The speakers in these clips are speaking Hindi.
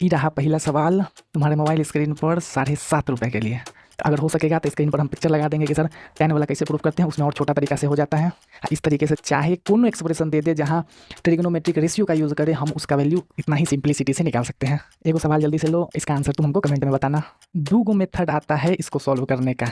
ये रहा पहला सवाल तुम्हारे मोबाइल स्क्रीन पर 7.5 रुपये के लिए। अगर हो सकेगा तो स्क्रीन पर हम पिक्चर लगा देंगे कि सर 10 वाला कैसे प्रूफ करते हैं, उसमें और छोटा तरीका से हो जाता है। इस तरीके से चाहे कोनो एक्सप्रेशन दे दे जहाँ ट्रिग्नोमेट्रिक रेशियो का यूज़ करें, हम उसका वैल्यू इतना ही सिंप्लिसिटी से निकाल सकते हैं। एगो सवाल जल्दी से लो, इसका आंसर तुम हमको कमेंट में बताना। 2 मेथड आता है इसको सॉल्व करने का,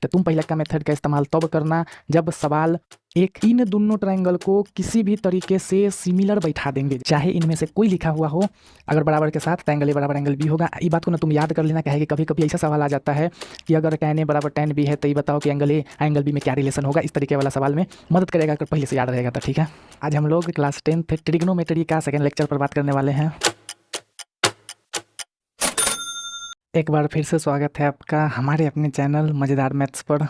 तो तुम पहले का मेथड का इस्तेमाल तब करना जब सवाल एक इन दोनों ट्रायंगल को किसी भी तरीके से सिमिलर बैठा देंगे, चाहे इनमें से कोई लिखा हुआ हो, अगर बराबर के साथ ट्रायंगल ए बराबर एंगल बी होगा। ये बात को ना तुम याद कर लेना, कहे कि कभी कभी ऐसा सवाल आ जाता है कि अगर tan ए बराबर tan बी है तो ये बताओ कि एंगल ए एंगल बी में क्या रिलेशन होगा। इस तरीके वाला सवाल में मदद करेगा अगर पहले से याद रहेगा तो। ठीक है, आज हम लोग क्लास 10th ट्रिग्नोमेट्री का सेकेंड लेक्चर पर बात करने वाले हैं। एक बार फिर से स्वागत है आपका हमारे अपने चैनल मज़ेदार मैथ्स पर।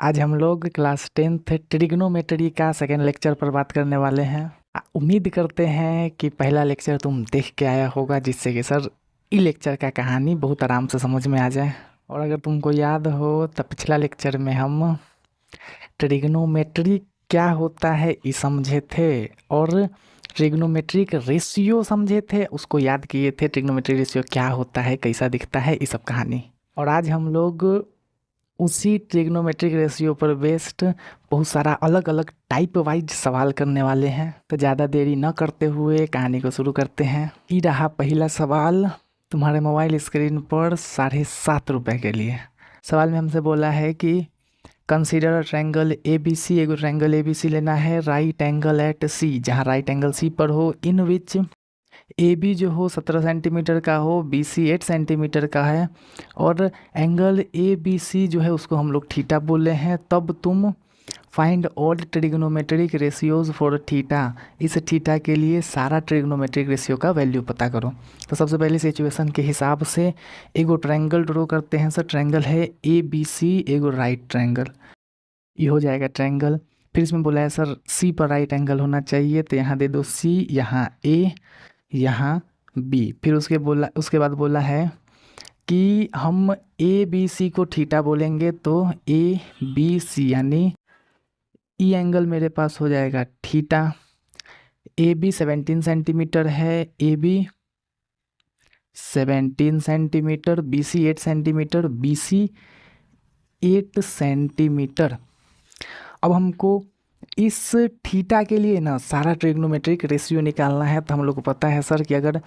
आज हम लोग क्लास 10th ट्रिग्नोमेट्री का सेकेंड लेक्चर पर बात करने वाले हैं। उम्मीद करते हैं कि पहला लेक्चर तुम देख के आया होगा, जिससे कि सर ई लेक्चर का कहानी बहुत आराम से समझ में आ जाए। और अगर तुमको याद हो तो पिछला लेक्चर में हम ट्रिग्नोमेट्री क्या होता है ये समझे थे और ट्रिग्नोमेट्रिक रेशियो समझे थे, उसको याद किए थे। ट्रिग्नोमेट्रिक रेशियो क्या होता है, कैसा दिखता है, ये सब कहानी। और आज हम लोग उसी ट्रिग्नोमेट्रिक रेशियो पर बेस्ड बहुत सारा अलग अलग टाइप वाइज सवाल करने वाले हैं। तो ज़्यादा देरी न करते हुए कहानी को शुरू करते हैं। ये रहा पहला सवाल तुम्हारे मोबाइल स्क्रीन पर 7.5 रुपये के लिए। सवाल में हमसे बोला है कि consider triangle A B C, एगो ट्रायंगल ए बी सी लेना है, राइट एंगल एट सी, जहाँ राइट एंगल सी पर हो, इन विच ए बी जो हो 17 सेंटीमीटर का हो, बी सी 8 सेंटीमीटर का है, और एंगल ए बी सी जो है उसको हम लोग थीटा बोले हैं। तब तुम find all trigonometric ratios for theta, इस थीटा के लिए सारा ट्रिग्नोमेट्रिक रेशियो का वैल्यू पता करो। तो सबसे पहले सिचुएशन के हिसाब से एगो ट्रायंगल ड्रॉ करते हैं। सर ट्रायंगल है ए बी सी, एगो राइट ट्रायंगल, ये हो जाएगा ट्रायंगल। फिर इसमें बोला है सर सी पर राइट एंगल होना चाहिए, तो यहाँ दे दो सी, यहाँ ए, यहाँ बी। फिर उसके बाद बोला है कि हम ए बी सी को थीटा बोलेंगे, तो ए बी सी यानी ई एंगल मेरे पास हो जाएगा थीटा। ए बी 17 सेंटीमीटर है, A B 17 centimetre, B C 8 centimetre, B C 8 centimetre. अब हमको इस थीटा के लिए ना सारा ट्रिग्नोमेट्रिक रेशियो निकालना है। तो हम लोग को पता है सर कि अगर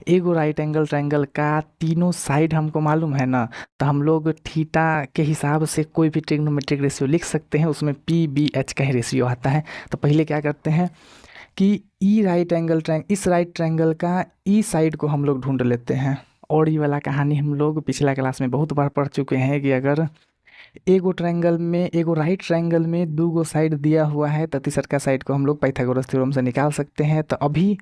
एगो राइट एंगल ट्रायंगल का तीनों साइड हमको मालूम है ना, तो हम लोग थीटा के हिसाब से कोई भी ट्रिग्नोमेट्रिक रेशियो लिख सकते हैं। उसमें पी बी एच का ही रेशियो आता है। तो पहले क्या करते हैं कि इस राइट ट्रायंगल का ई साइड को हम लोग ढूंढ लेते हैं। और ये वाला कहानी हम लोग पिछला क्लास में बहुत बार पढ़ चुके हैं कि अगर एगो राइट ट्रायंगल में 2 साइड दिया हुआ है तो तीसरा साइड को हम लोग पाइथागोरस थ्योरम से निकाल सकते हैं। तो अभी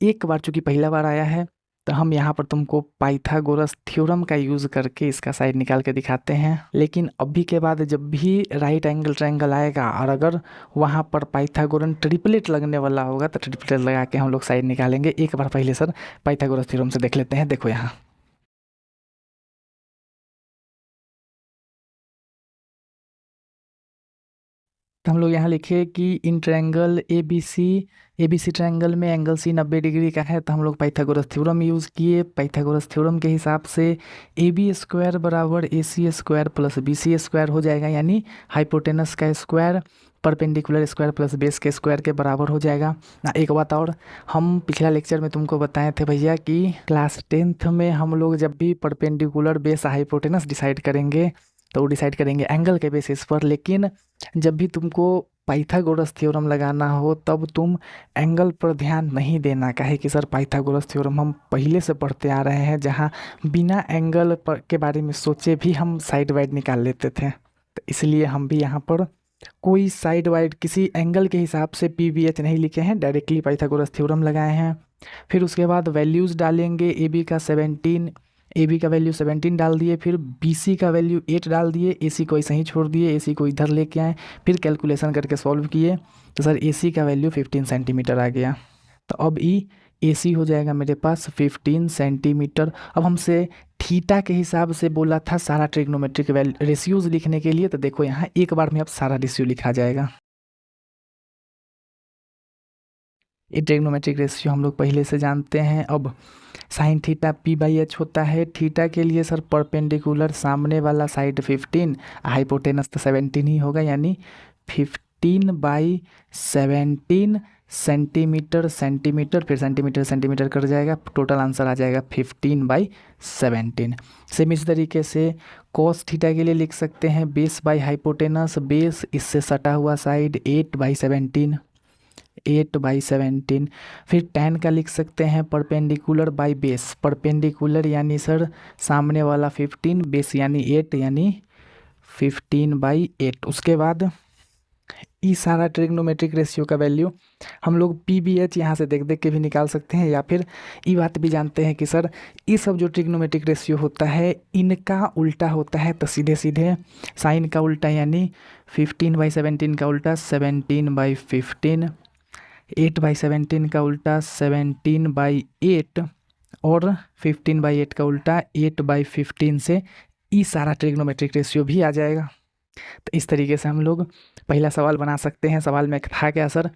एक बार चूंकि पहला बार आया है तो हम यहाँ पर तुमको पाइथागोरस थ्योरम का यूज़ करके इसका साइड निकाल के दिखाते हैं। लेकिन अभी के बाद जब भी राइट एंगल ट्रायंगल आएगा और अगर वहाँ पर पाइथागोरन ट्रिपलेट लगने वाला होगा तो ट्रिपलेट लगा के हम लोग साइड निकालेंगे। एक बार पहले सर पाइथागोरस थ्योरम से देख लेते हैं। देखो यहाँ तो हम लोग यहाँ लिखे कि इन triangle A B C triangle में एंगल सी 90 डिग्री का है। तो हम लोग पाइथागोरस थ्योरम यूज़ किए। पाइथागोरस थ्योरम के हिसाब से ए बी स्क्वायर बराबर A C square plus B C square हो जाएगा, यानी हाइपोटेनस का square perpendicular square plus base के स्क्वायर के बराबर हो जाएगा ना। एक बात और, हम पिछला लेक्चर में तुमको बताए थे भैया कि क्लास 10th में हम लोग जब भी परपेंडिकुलर बेस हाइपोटेनस डिसाइड करेंगे तो वो डिसाइड करेंगे एंगल के बेसिस पर। लेकिन जब भी तुमको पाइथागोरस थ्योरम लगाना हो तब तुम एंगल पर ध्यान नहीं देना, काहे कि सर पाइथागोरस थ्योरम हम पहले से पढ़ते आ रहे हैं, जहाँ बिना एंगल पर के बारे में सोचे भी हम साइड वाइड निकाल लेते थे। तो इसलिए हम भी यहाँ पर कोई साइड वाइड किसी एंगल के हिसाब से पी बी एच नहीं लिखे हैं, डायरेक्टली पाइथागोरस थ्योरम लगाए हैं। फिर उसके बाद वैल्यूज़ डालेंगे। ए बी का वैल्यू 17 डाल दिए, फिर बी सी का वैल्यू 8 डाल दिए, ए सी को ऐसे ही छोड़ दिए, ए सी को इधर लेके आए, फिर कैलकुलेशन करके सॉल्व किए तो सर ए सी का वैल्यू 15 सेंटीमीटर आ गया। तो अब ए सी हो जाएगा मेरे पास 15 सेंटीमीटर। अब हमसे थीटा के हिसाब से बोला था सारा ट्रिग्नोमेट्रिक रेशियोज लिखने के लिए, तो देखो यहाँ एक बार में अब सारा रेशियो लिखा जाएगा। ये ट्रिग्नोमेट्रिक रेशियो हम लोग पहले से जानते हैं। अब sine theta P by H होता है। थीटा के लिए सर परपेंडिकुलर सामने वाला साइड 15, हाइपोटेनस तो 17 ही होगा, यानी 15/17 सेंटीमीटर सेंटीमीटर, फिर सेंटीमीटर सेंटीमीटर कट जाएगा, टोटल आंसर आ जाएगा 15/17। सेम इस तरीके से कॉस थीटा के लिए लिख सकते हैं बेस बाई हाइपोटेनस, बेस इससे सटा हुआ साइड 8/17, 8/17। फिर tan का लिख सकते हैं परपेंडिकुलर बाई बेस, परपेंडिकुलर यानी सर सामने वाला 15, बेस यानी 8, यानी 15/8। उसके बाद ई सारा ट्रिग्नोमेट्रिक रेशियो का वैल्यू हम लोग पी बी एच यहाँ से देख देख के भी निकाल सकते हैं, या फिर ई बात भी जानते हैं कि सर ये सब जो ट्रिग्नोमेट्रिक रेशियो होता है इनका उल्टा होता है, तो सीधे सीधे साइन का उल्टा यानी 15/17 का उल्टा 17/15, 8/17 का उल्टा 17/8 और 15/8 का उल्टा 8/15 से ई सारा ट्रिग्नोमेट्रिक रेशियो भी आ जाएगा। तो इस तरीके से हम लोग पहला सवाल बना सकते हैं। सवाल में था क्या सर,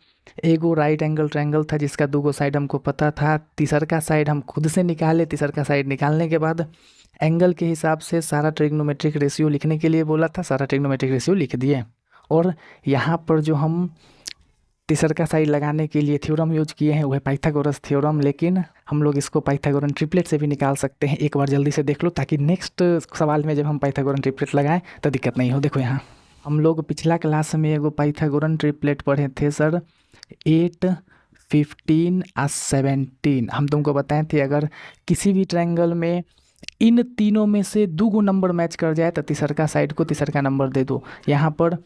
एगो राइट एंगल ट्रायंगल था जिसका दूगो साइड हमको पता था, तीसर का साइड हम खुद से निकाले, तीसर का साइड निकालने के बाद एंगल के हिसाब से सारा ट्रिग्नोमेट्रिक रेशियो लिखने के लिए बोला था, सारा ट्रिग्नोमेट्रिक रेशियो लिख दिए। और यहाँ पर जो हम तीसर का साइड लगाने के लिए थ्योरम यूज किए हैं वह पाइथागोरस थ्योरम, लेकिन हम लोग इसको पाइथागोरन ट्रिपलेट से भी निकाल सकते हैं। एक बार जल्दी से देख लो ताकि नेक्स्ट सवाल में जब हम पाइथागोरन ट्रिपलेट लगाएं तो दिक्कत नहीं हो। देखो यहाँ हम लोग पिछला क्लास में एगो पाइथागोरन ट्रिपलेट पढ़े थे सर, 8, 15 और 17। हम तुमको बताए थे अगर किसी भी ट्रायंगल में इन तीनों में से दूगो नंबर मैच कर जाए तो तीसर का साइड को तीसर का नंबर दे दो। यहाँ पर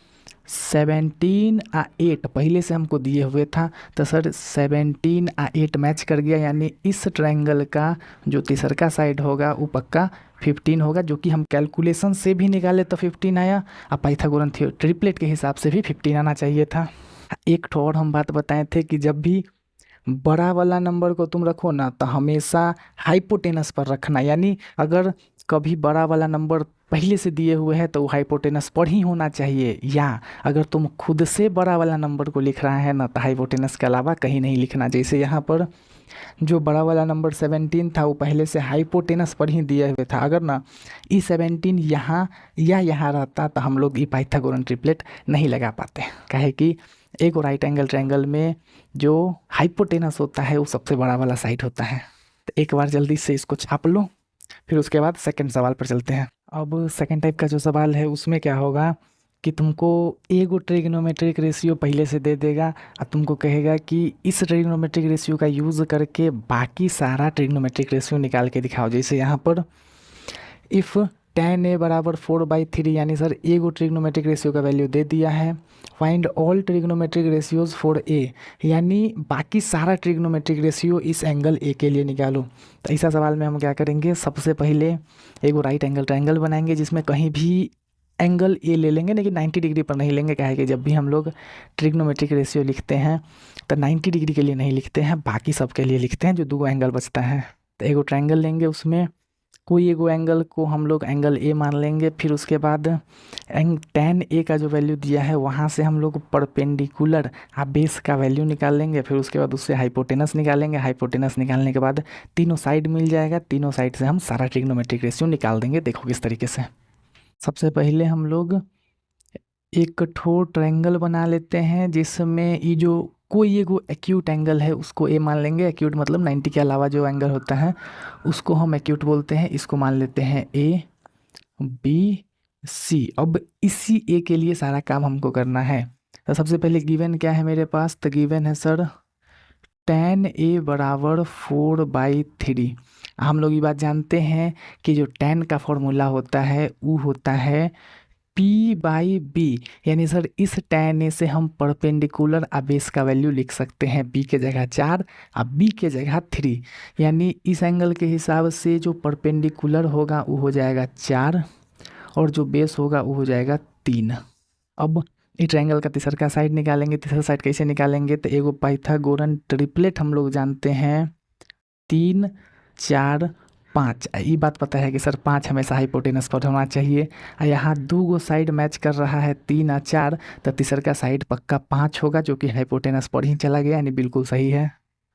17 और 8 पहले से हमको दिए हुए था, तो सर 17 और 8 मैच कर गया, यानी इस ट्रायंगल का जो तीसर का साइड होगा वो पक्का 15 होगा, जो कि हम कैलकुलेशन से भी निकाले तो 15 आया, और पाइथागोरन ट्रिपलेट के हिसाब से भी 15 आना चाहिए था। एक ठो और हम बात बताए थे कि जब भी बड़ा वाला नंबर को तुम रखो ना तो हमेशा हाइपोटेनस पर रखना, यानी अगर कभी बड़ा वाला नंबर पहले से दिए हुए हैं तो वो हाइपोटेनस पर ही होना चाहिए, या अगर तुम खुद से बड़ा वाला नंबर को लिख रहा है ना तो हाइपोटेनस के अलावा कहीं नहीं लिखना। जैसे यहाँ पर जो बड़ा वाला नंबर 17 था वो पहले से हाइपोटेनस पर ही दिया हुआ था, अगर ना ई 17 यहाँ या यहाँ रहता तो हम लोग ई पाइथागोरन ट्रिपलेट नहीं लगा पाते, काहे कि एक राइट एंगल ट्रायंगल में जो हाइपोटेनस होता है वो सबसे बड़ा वाला साइड होता है। तो एक बार जल्दी से इसको छाप लो, फिर उसके बाद सेकंड सवाल पर चलते हैं। अब सेकंड टाइप का जो सवाल है उसमें क्या होगा कि तुमको एगो ट्रिग्नोमेट्रिक रेशियो पहले से दे देगा और तुमको कहेगा कि इस ट्रिग्नोमेट्रिक रेशियो का यूज़ करके बाकी सारा ट्रिग्नोमेट्रिक रेशियो निकाल के दिखाओ। जैसे यहाँ पर इफ़ tan a बराबर 4/3, यानी सर एगो ट्रिग्नोमेट्रिक रेशियो का वैल्यू दे दिया है। Find all trigonometric ratios for a, यानी बाकी सारा ट्रिग्नोमेट्रिक रेशियो इस एंगल a के लिए निकालो। तो ऐसा सवाल में हम क्या करेंगे, सबसे पहले एगो राइट एंगल ट्रायंगल बनाएंगे जिसमें कहीं भी एंगल ए ले लेंगे, लेकिन 90 डिग्री पर नहीं लेंगे, क्या है कि जब भी हम लोग ट्रिग्नोमेट्रिक रेशियो लिखते हैं तो 90 डिग्री के लिए नहीं लिखते हैं, बाकी सब के लिए लिखते हैं जो दो एंगल बचता है। तो एगो ट्रायंगल लेंगे, उसमें कोई एगो एंगल को हम लोग एंगल ए मान लेंगे, फिर उसके बाद tan a का जो वैल्यू दिया है वहाँ से हम लोग परपेंडिकुलर बेस का वैल्यू निकाल लेंगे, फिर उसके बाद उससे हाइपोटेनस निकालेंगे। हाइपोटेनस निकालने के बाद तीनों साइड मिल जाएगा, तीनों साइड से हम सारा ट्रिग्नोमेट्रिक रेशियो निकाल देंगे। देखो किस तरीके से। सबसे पहले हम लोग एक ठो ट्रायंगल बना लेते हैं जिसमें ये जो कोई एगो एक्यूट एंगल है उसको ए मान लेंगे। एक्यूट मतलब 90 के अलावा जो एंगल होता है उसको हम एक्यूट बोलते हैं। इसको मान लेते हैं ए बी सी। अब इसी ए के लिए सारा काम हमको करना है। तो सबसे पहले गिवन क्या है मेरे पास, तो गिवन है सर tan a बराबर 4/3। हम लोग ये बात जानते हैं कि जो tan का फॉर्मूला होता है वो होता है P/B, यानी सर इस tan a से हम परपेंडिकुलर बेस का वैल्यू लिख सकते हैं। B के जगह 4 और B के जगह 3, यानी इस एंगल के हिसाब से जो परपेंडिकुलर होगा वो हो जाएगा 4 और जो बेस होगा वो हो जाएगा 3। अब इस ट्रायंगल का तीसर का साइड निकालेंगे। तीसरा साइड कैसे निकालेंगे, तो एगो पाइथागोरन ट्रिपलेट हम लोग जानते हैं 3, 4, 5। ये बात पता है कि सर 5 हमेशा हाइपोटेनस पर होना चाहिए। यहाँ दूगो साइड मैच कर रहा है 3 और 4, तो तीसर का साइड पक्का 5 होगा जो कि हाइपोटेनस पर ही चला गया, यानी बिल्कुल सही है।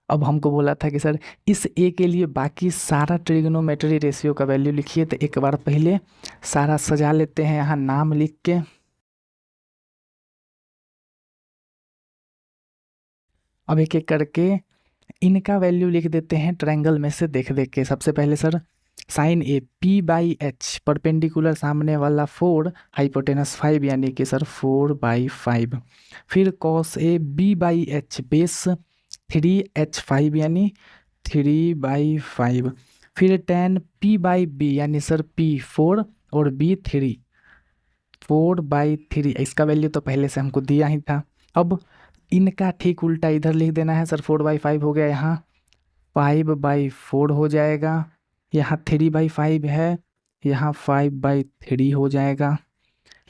अब हमको बोला था कि सर इस ए के लिए बाकी सारा ट्रिग्नोमेट्री रेशियो का वैल्यू लिखिए, तो एक बार पहले सारा सजा लेते हैं यहाँ नाम लिख के। अब एक एक करके इनका वैल्यू लिख देते हैं ट्रायंगल में से देख देख के। सबसे पहले sir sine A P by H, perpendicular सामने वाला 4, हाइपोटेनस 5 यानी कि सर 4/5। फिर cos A B by H, base 3h5 यानी 3/5। फिर टेन पी बाई बी यानी सर पी 4 और बी 3, 4/3। इसका वैल्यू तो पहले से हमको दिया ही था। अब इनका ठीक उल्टा इधर लिख देना है सर। 4/5 हो गया, यहाँ 5/4 हो जाएगा, यहाँ 3/5 है, यहाँ 5/3 हो जाएगा,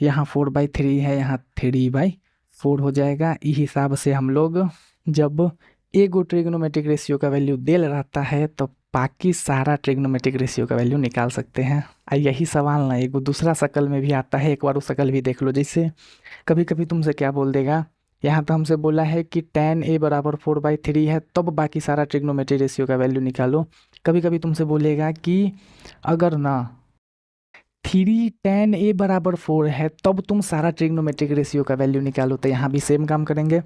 यहाँ 4/3 है, यहाँ 3/4 हो जाएगा। इस हिसाब से हम लोग जब एगो ट्रिग्नोमेट्रिक रेशियो का वैल्यू देल रहता है तो बाकी सारा ट्रिग्नोमेट्रिक रेशियो का वैल्यू निकाल सकते हैं। यही सवाल ना एगो दूसरा शक्ल में भी आता है, एक बार वो शक्ल भी देख लो। जैसे कभी कभी तुमसे क्या बोल देगा, यहाँ तो हमसे बोला है कि tan a बराबर 4/3 है, तब बाकी सारा ट्रिग्नोमेट्री रेशियो का वैल्यू निकालो। कभी कभी तुमसे बोलेगा कि अगर ना 3 tan a बराबर 4 है तब तुम सारा ट्रिग्नोमेट्रिक रेशियो का वैल्यू निकालो, तो यहाँ भी सेम काम करेंगे।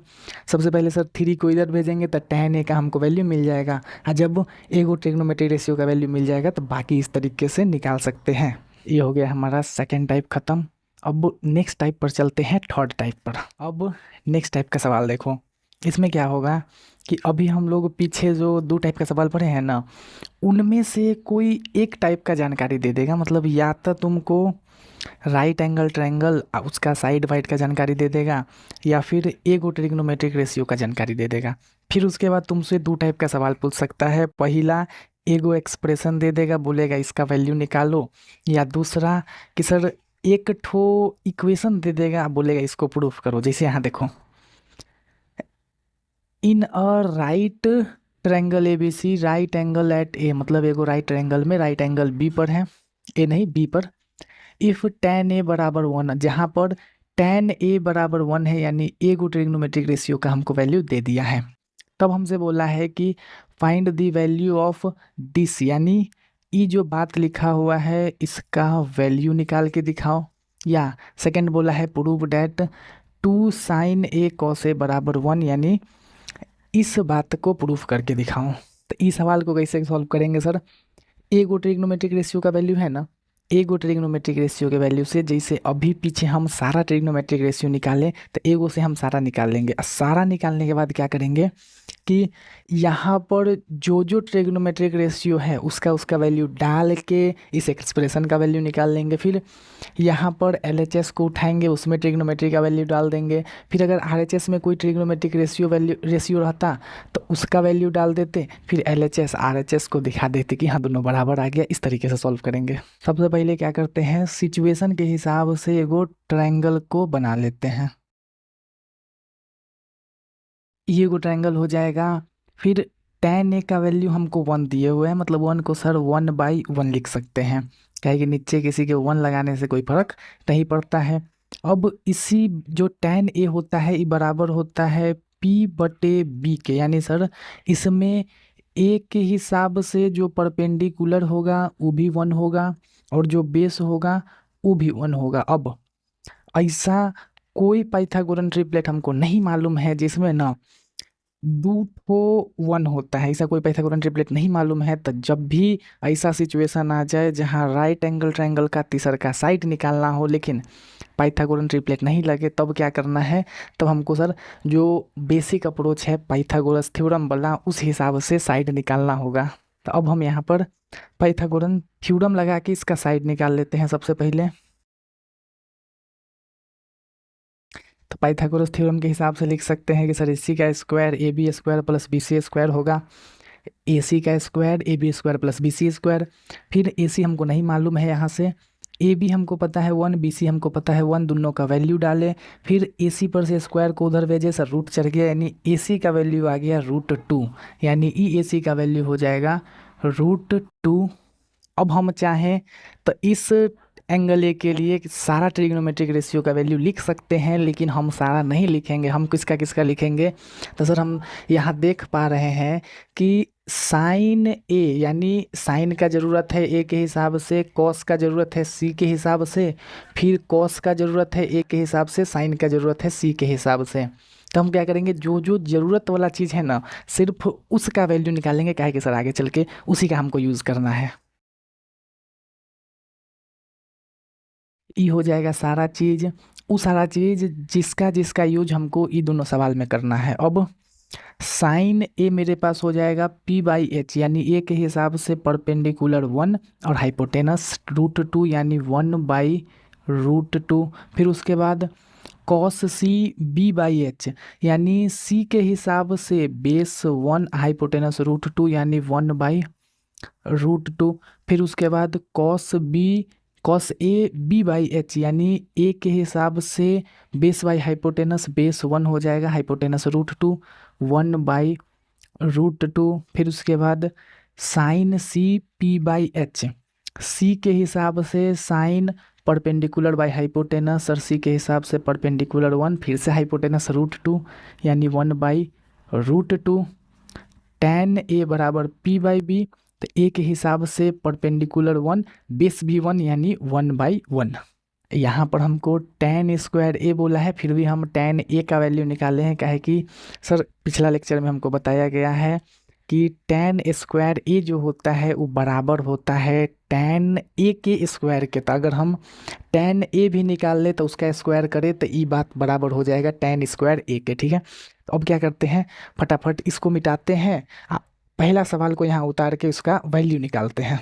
सबसे पहले सर 3 को इधर भेजेंगे तो tan a का हमको वैल्यू मिल जाएगा, और जब एगो ट्रिग्नोमेट्रिक रेशियो का वैल्यू मिल जाएगा तो बाकी इस तरीके से निकाल सकते हैं। ये हो गया हमारा सेकेंड टाइप ख़त्म। अब नेक्स्ट टाइप पर चलते हैं, थर्ड टाइप पर। अब नेक्स्ट टाइप का सवाल देखो, इसमें क्या होगा कि अभी हम लोग पीछे जो 2 टाइप का सवाल पढ़े हैं ना, उनमें से कोई एक टाइप का जानकारी दे देगा। मतलब या तो तुमको राइट एंगल ट्रायंगल उसका साइड वाइड का जानकारी दे देगा, या फिर एगो ट्रिग्नोमेट्रिक रेशियो का जानकारी दे देगा। फिर उसके बाद तुमसे 2 टाइप का सवाल पूछ सकता है। पहला एगो एक्सप्रेशन दे देगा, बोलेगा इसका वैल्यू निकालो, या दूसरा कि सर एक ठो इक्वेशन दे देगा, बोलेगा इसको प्रूफ करो। जैसे यहाँ देखो, in a right triangle ABC, right angle at A, मतलब एगो राइट ट्रायंगल में राइट एंगल बी पर है, ए नहीं बी पर। इफ tan a बराबर 1, जहाँ पर tan a बराबर 1 है यानी एगो ट्रिग्नोमेट्रिक रेशियो का हमको वैल्यू दे दिया है। तब हमसे बोला है कि find the value of this, यानी ये जो बात लिखा हुआ है इसका वैल्यू निकाल के दिखाओ। या सेकंड बोला है prove that 2 sin a cos a बराबर 1, यानी इस बात को प्रूफ करके दिखाओ। तो इस सवाल को कैसे सॉल्व करेंगे सर, एगो ट्रिग्नोमेट्रिक रेशियो का वैल्यू है ना, एगो ट्रिग्नोमेट्रिक रेशियो के वैल्यू से जैसे अभी पीछे हम सारा ट्रिग्नोमेट्रिक रेशियो निकालें तो एगो से हम सारा निकाल लेंगे। सारा निकालने के बाद क्या करेंगे कि यहाँ पर जो जो ट्रिग्नोमेट्रिक रेशियो है उसका वैल्यू डाल के इस एक्सप्रेशन का वैल्यू निकाल लेंगे। फिर यहाँ पर LHS को उठाएंगे, उसमें ट्रिग्नोमेट्री का वैल्यू डाल देंगे। फिर अगर RHS में कोई ट्रिग्नोमेट्रिक रेशियो रहता तो उसका वैल्यू डाल देते, फिर LHS RHS को दिखा देते कि हाँ दोनों बराबर आ गया। इस तरीके से सॉल्व करेंगे। सबसे पहले क्या करते हैं, सिचुएशन के हिसाब से एगो ट्रायंगल को बना लेते हैं। ये एगो ट्रायंगल हो जाएगा। फिर tan a का वैल्यू हमको 1 दिए हुए हैं, मतलब 1 को सर 1/1 लिख सकते हैं, क्या कि नीचे किसी के 1 लगाने से कोई फर्क नहीं पड़ता है। अब इसी जो tan a होता है ये बराबर होता है P/B के, यानी सर इसमें a के हिसाब से जो परपेंडिकुलर होगा वो भी 1 होगा और जो बेस होगा वो भी 1 होगा। अब ऐसा कोई पाइथागोरन ट्रिपलेट हमको नहीं मालूम है जिसमें ना 2 ठो 1 होता है, ऐसा कोई पाइथागोरन ट्रिपलेट नहीं मालूम है। तो जब भी ऐसा सिचुएशन आ जाए जहाँ राइट एंगल ट्रायंगल का तीसर का साइड निकालना हो लेकिन पाइथागोरन ट्रिपलेट नहीं लगे, तब क्या करना है, तब हमको सर जो बेसिक अप्रोच है पाइथागोरस थ्योरम वाला उस हिसाब से साइड निकालना होगा। तो अब हम यहाँ पर पाइथागोरन थ्योरम लगा के इसका साइड निकाल लेते हैं सबसे पहले। तो पाइथागोरस थ्योरम के हिसाब से लिख सकते हैं कि सर AC का square AB square plus BC square होगा, AC का square AB square plus BC square. फिर AC हमको नहीं मालूम है, यहाँ से AB हमको पता है 1, BC हमको पता है 1, दोनों का वैल्यू डाले। फिर AC पर से स्क्वायर को उधर भेजे, सर रूट चढ़ गया, यानी AC का वैल्यू आ गया √2, यानी AC का वैल्यू हो जाएगा √2। अब हम चाहें तो इस एंगल ए के लिए सारा ट्रिग्नोमेट्रिक रेशियो का वैल्यू लिख सकते हैं, लेकिन हम सारा नहीं लिखेंगे। हम किसका किसका लिखेंगे? तो सर हम यहाँ देख पा रहे हैं कि साइन ए यानी साइन का ज़रूरत है ए के हिसाब से, कॉस का ज़रूरत है सी के हिसाब से, फिर कॉस का ज़रूरत है ए के हिसाब से, साइन का ज़रूरत है सी के हिसाब से। तो हम क्या करेंगे, जो जो ज़रूरत वाला चीज़ है ना, सिर्फ उसका वैल्यू निकालेंगे, काहे कि सर आगे चल के उसी का हमको यूज़ करना है। ये हो जाएगा सारा चीज़, वो सारा चीज़ जिसका जिसका यूज हमको ये दोनों सवाल में करना है। अब साइन ए मेरे पास हो जाएगा पी बाई एच, यानी ए के हिसाब से परपेंडिकुलर 1 और हाइपोटेनस √2 यानी 1/√2। फिर उसके बाद cos C B by H, यानी सी के हिसाब से बेस 1 हाइपोटेनस √2 यानी 1/√2। फिर उसके बाद cos A B by H, यानी ए के हिसाब से बेस बाई हाइपोटेनस बेस 1 हो जाएगा हाइपोटेनस √2 1/√2। फिर उसके बाद sine C P by H, C के हिसाब से साइन परपेंडिकुलर बाई हाइपोटेनस और सी के हिसाब से परपेंडिकुलर 1, फिर से हाइपोटेनस √2 यानी 1/√2। tan ए बराबर p बाई बी, तो ए के हिसाब से परपेंडिकुलर 1 बेस भी 1 यानी 1/1। यहाँ पर हमको tan स्क्वायर ए बोला है, फिर भी हम tan ए का वैल्यू निकाले हैं। काहे कि सर पिछला लेक्चर में हमको बताया गया है कि tan स्क्वायर ए जो होता है वो बराबर होता है tan ए के स्क्वायर के। तो अगर हम tan ए भी निकाल ले तो उसका स्क्वायर करें तो ये बात बराबर हो जाएगा tan स्क्वायर ए के। ठीक है, तो अब क्या करते हैं, फटाफट इसको मिटाते हैं, पहला सवाल को यहाँ उतार के उसका वैल्यू निकालते हैं।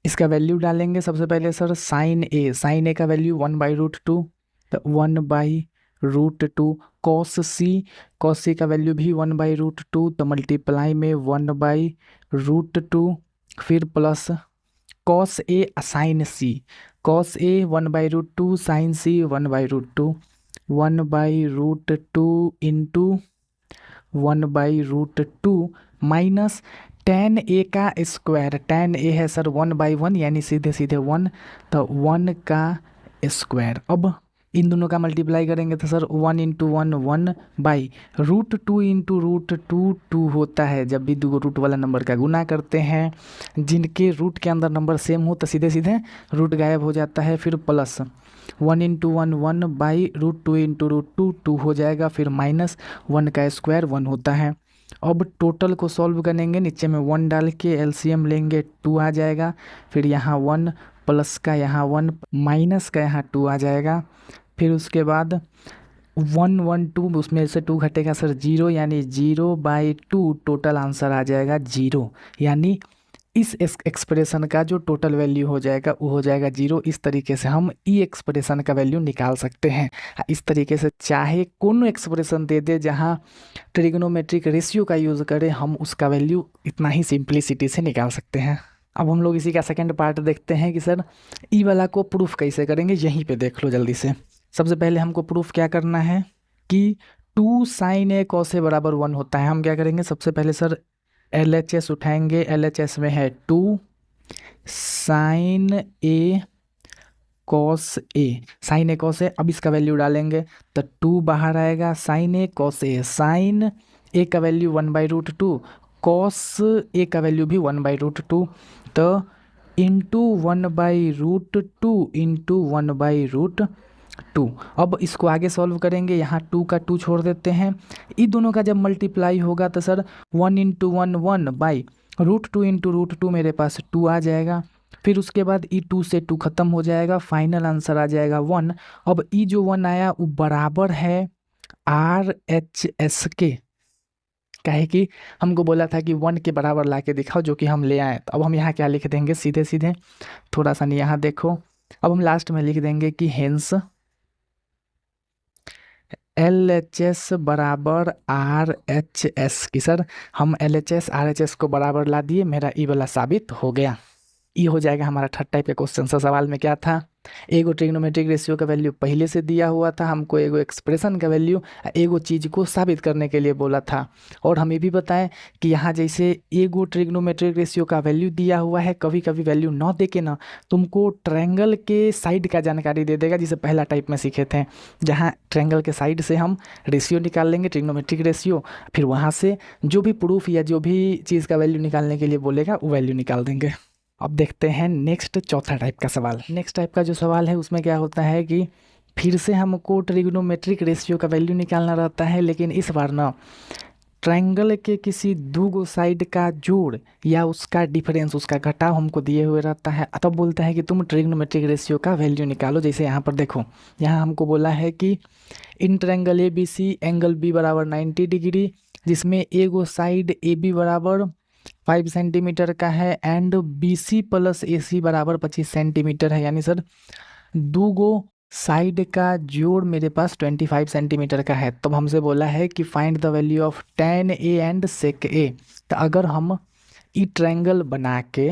इसका वैल्यू डालेंगे सबसे पहले सर साइन ए का वैल्यू 1/√2, तो 1/√2। कॉस सी का वैल्यू भी 1/√2, तो मल्टीप्लाई में 1/√2। फिर plus cos A sign C, cos A 1/√2 sign C 1/√2, 1/√2 into 1/√2 minus tan ए का स्क्वायर। tan ए है सर 1/1 यानी सीधे सीधे 1, तो 1 का स्क्वायर। अब इन दोनों का मल्टीप्लाई करेंगे तो सर 1 × 1 1/√2 इंटू √2 2 होता है। जब भी दो रूट वाला नंबर का गुना करते हैं, जिनके रूट के अंदर नंबर सेम हो तो सीधे सीधे रूट गायब हो जाता है। फिर प्लस 1 × 1 1/√2 इंटू √2 2 हो जाएगा। फिर माइनस 1 का स्क्वायर 1 होता है। अब टोटल को सॉल्व करेंगे, नीचे में 1 डाल के एलसीएम लेंगे 2 आ जाएगा। फिर यहाँ 1 प्लस का यहाँ 1 माइनस का यहाँ 2 आ जाएगा। फिर उसके बाद 1 1 2 उसमें से 2 घटेगा सर 0, यानी 0/2 टोटल आंसर आ जाएगा 0। यानी इस एक्सप्रेशन का जो टोटल वैल्यू हो जाएगा वो हो जाएगा 0। इस तरीके से हम ई एक्सप्रेशन का वैल्यू निकाल सकते हैं। इस तरीके से चाहे कोनो एक्सप्रेशन दे दे जहाँ ट्रिग्नोमेट्रिक रेशियो का यूज़ करें, हम उसका वैल्यू इतना ही सिंप्लिसिटी से निकाल सकते हैं। अब हम लोग इसी का सेकंड पार्ट देखते हैं कि सर ई वाला को प्रूफ कैसे करेंगे। यहीं पे देख लो जल्दी से। सबसे पहले हमको प्रूफ क्या करना है कि 2 sin a cos a बराबर 1 होता है। हम क्या करेंगे, सबसे पहले सर LHS उठाएंगे। LHS में है 2 sin a cos a, sin a cos a। अब इसका वैल्यू डालेंगे तो 2 बाहर आएगा, sin a cos a, sin a का वैल्यू 1/√2, cos a का वैल्यू भी 1/√2, तो इंटू 1/√2 इंटू 1/√2। अब इसको आगे सॉल्व करेंगे, यहाँ 2 का 2 छोड़ देते हैं। इन दोनों का जब मल्टीप्लाई होगा तो सर 1 × 1 1/√2 इंटू √2 मेरे पास 2 आ जाएगा। फिर उसके बाद ई 2 से 2 खत्म हो जाएगा, फाइनल आंसर आ जाएगा 1। अब ई जो 1 आया वो बराबर है RHS के। काहे कि हमको बोला था कि 1 के बराबर ला के दिखाओ, जो कि हम ले आए। तो अब हम यहाँ क्या लिख देंगे, सीधे सीधे थोड़ा सा नहीं, यहाँ देखो। अब हम लास्ट में लिख देंगे कि हेंस LHS बराबर RHS की। सर हम LHS RHS को बराबर ला दिए, मेरा ई वाला साबित हो गया। ये हो जाएगा हमारा थर्ड टाइप के क्वेश्चन। सवाल में क्या था एगो ट्रिग्नोमेट्रिक रेशियो का वैल्यू पहले से दिया हुआ था, हमको एगो एक्सप्रेशन का वैल्यू एगो चीज़ को साबित करने के लिए बोला था। और हम ये भी बताएं कि यहाँ जैसे एगो ट्रिग्नोमेट्रिक रेशियो का वैल्यू दिया हुआ है, कभी कभी वैल्यू न दे के ना तुमको ट्रायंगल के साइड का जानकारी दे देगा, जिसे पहला टाइप में सीखे थे, जहाँ ट्रायंगल के साइड से हम रेशियो निकाल लेंगे, ट्रिग्नोमेट्रिक रेशियो, फिर वहाँ से जो भी प्रूफ या जो भी चीज़ का वैल्यू निकालने के लिए बोलेगा वो वैल्यू निकाल देंगे। अब देखते हैं नेक्स्ट चौथा टाइप का सवाल। नेक्स्ट टाइप का जो सवाल है उसमें क्या होता है कि फिर से हमको ट्रिग्नोमेट्रिक रेशियो का वैल्यू निकालना रहता है, लेकिन इस बार ना ट्रायंगल के किसी दो साइड का जोड़ या उसका डिफरेंस, उसका घटाव हमको दिए हुए रहता है। तब बोलता है कि तुम ट्रिग्नोमेट्रिक रेशियो का वैल्यू निकालो। जैसे यहाँ पर देखो, यहाँ हमको बोला है कि इन triangle A B C angle B बराबर 90 डिग्री, जिसमें एगो साइड ए बी बराबर 5 सेंटीमीटर का है एंड बी सी प्लस ए सी बराबर 25 सेंटीमीटर है। यानी सर दो साइड का जोड़ मेरे पास 25 सेंटीमीटर का है। तब हमसे बोला है कि find the value of tan A and sec ए। तो अगर हम ई ट्रायंगल बना के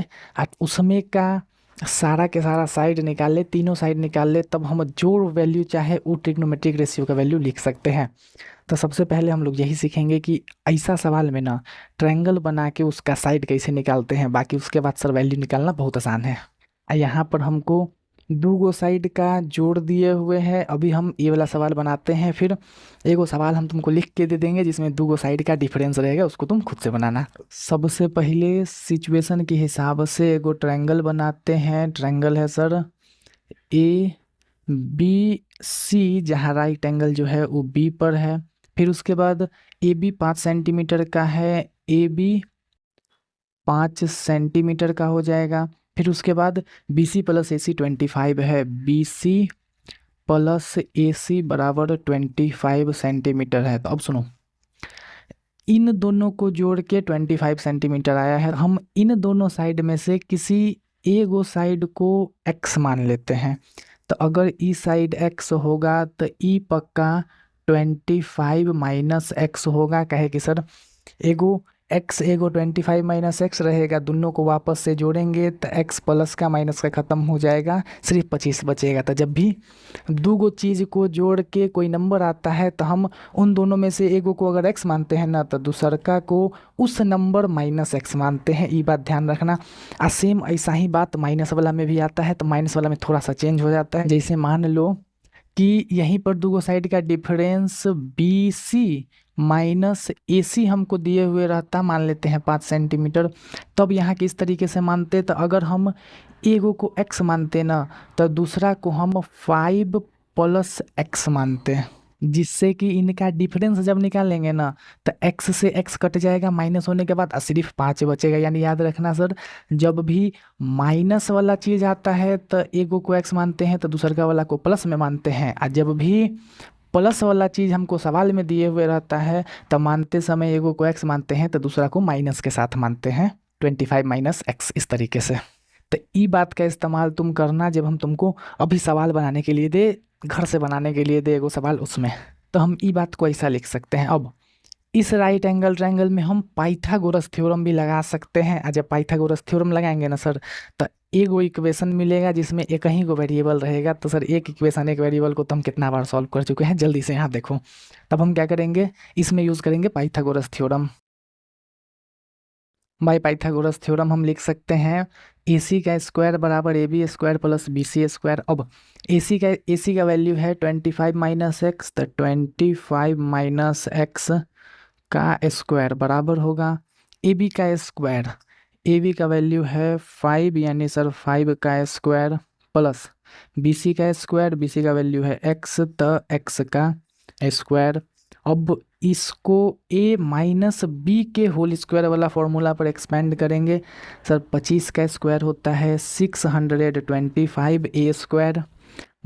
उसमें का सारा के सारा साइड निकाल ले, तीनों साइड निकाल ले, तब हम जो वैल्यू चाहे वो ट्रिग्नोमेट्रिक रेशियो का वैल्यू लिख सकते हैं। तो सबसे पहले हम लोग यही सीखेंगे कि ऐसा सवाल में ना ट्रायंगल बना के उसका साइड कैसे निकालते हैं, बाकी उसके बाद सर वैल्यू निकालना बहुत आसान है। यहाँ पर हमको दो साइड का जोड़ दिए हुए हैं। अभी हम ये वाला सवाल बनाते हैं, फिर एगो सवाल हम तुमको लिख के दे देंगे जिसमें दो साइड का डिफरेंस रहेगा, उसको तुम खुद से बनाना। सबसे पहले सिचुएशन के हिसाब से एगो ट्रायंगल बनाते हैं। ट्रायंगल है सर ए बी सी, जहाँ राइट एंगल जो है वो बी पर है। फिर उसके बाद ए बी 5 सेंटीमीटर का है, ए बी 5 सेंटीमीटर का हो जाएगा। फिर उसके बाद बी सी प्लस ए सी 25 है, बी सी प्लस ए सी बराबर 25 सेंटीमीटर है। तो अब सुनो, इन दोनों को जोड़ के 25 सेंटीमीटर आया है। हम इन दोनों साइड में से किसी एगो साइड को x मान लेते हैं। तो अगर ई साइड x होगा तो ई पक्का 25 माइनस एक्स होगा। कहे कि सर एगो x एगो 25 माइनस एक्स रहेगा, दोनों को वापस से जोड़ेंगे तो x प्लस का माइनस का ख़त्म हो जाएगा, सिर्फ 25 बचेगा। तो जब भी दो चीज़ को जोड़ के कोई नंबर आता है तो हम उन दोनों में से एगो को अगर x मानते हैं ना, तो दूसरका को उस नंबर माइनस x मानते हैं। ये बात ध्यान रखना। सेम ऐसा ही बात माइनस वाला में भी आता है, तो माइनस वाला में थोड़ा सा चेंज हो जाता है। जैसे मान लो कि यहीं पर दो साइड का difference B C minus A सी हमको दिए हुए रहता, मान लेते हैं 5 सेंटीमीटर। तब यहाँ किस तरीके से मानते, तो अगर हम एगो को x मानते ना, तो दूसरा को हम 5 प्लस x मानते, जिससे कि इनका डिफरेंस जब निकालेंगे ना तो x से x कट जाएगा माइनस होने के बाद, सिर्फ 5 बचेगा। यानी याद रखना सर, जब भी माइनस वाला चीज़ आता है तो एगो को x मानते हैं तो दूसरा वाला को प्लस में मानते हैं, और जब भी प्लस वाला चीज़ हमको सवाल में दिए हुए रहता है तो मानते समय एगो को x मानते हैं तो दूसरा को माइनस के साथ मानते हैं, 25 माइनस x, इस तरीके से। तो ई बात का इस्तेमाल तुम करना जब हम तुमको अभी सवाल बनाने के लिए दे, घर से बनाने के लिए दे एगो सवाल, उसमें तो हम ई बात को ऐसा लिख सकते हैं। अब इस राइट एंगल ट्रायंगल में हम पाइथागोरस थ्योरम भी लगा सकते हैं। और जब पाइथागोरस थ्योरम लगाएंगे ना सर, तो एगो इक्वेशन मिलेगा जिसमें एक ही को वेरिएबल रहेगा। तो सर एक इक्वेशन एक वेरिएबल को तो हम कितना बार सॉल्व कर चुके हैं, जल्दी से यहाँ देखो। तब हम क्या करेंगे, इसमें यूज़ करेंगे Pythagoras theorem. By Pythagoras theorem हम लिख सकते हैं ए सी का स्क्वायर बराबर A B square plus B C square. अब ए सी का वैल्यू है 25 माइनस एक्स, तो 25 माइनस एक्स का स्क्वायर बराबर होगा ए बी का स्क्वायर। ए बी का वैल्यू है 5, यानी सर 5 का स्क्वायर प्लस बी सी का स्क्वायर, बी सी का वैल्यू है एक्स, तो एक्स का स्क्वायर। अब इसको ए माइनस बी के होल स्क्वायर वाला फॉर्मूला पर एक्सपेंड करेंगे। सर 25 का स्क्वायर होता है 625 ए स्क्वायर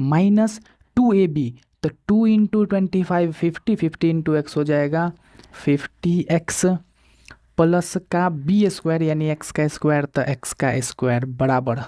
माइनस 2ab, तो 2 इंटू 25 50, 50 इंटू एक्स हो जाएगा 50x प्लस का बी स्क्वायर यानी एक्स का स्क्वायर, तो एक्स का स्क्वायर बराबर